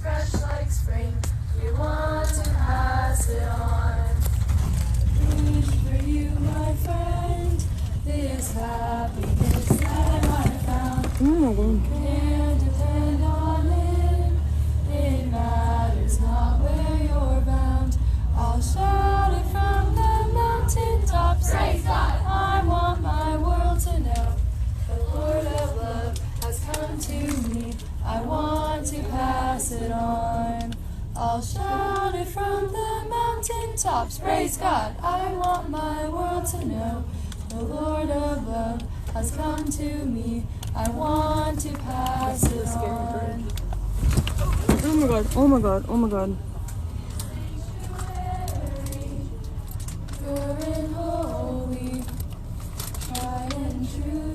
fresh like spring. We want to pass it on. Reach for you, my friend. This happiness that I found. Can't depend on it. It matters not where you're bound. I'll shout it from the mountain tops. Praise God! I want my world to know the Lord of love has come to me. I want to pass it on. I'll shout it from the mountain tops. Praise God! I want my world to know the Lord of love has come to me. I want to pass it on. Oh my god, oh my god, oh my god. Pure and holy, tried and true.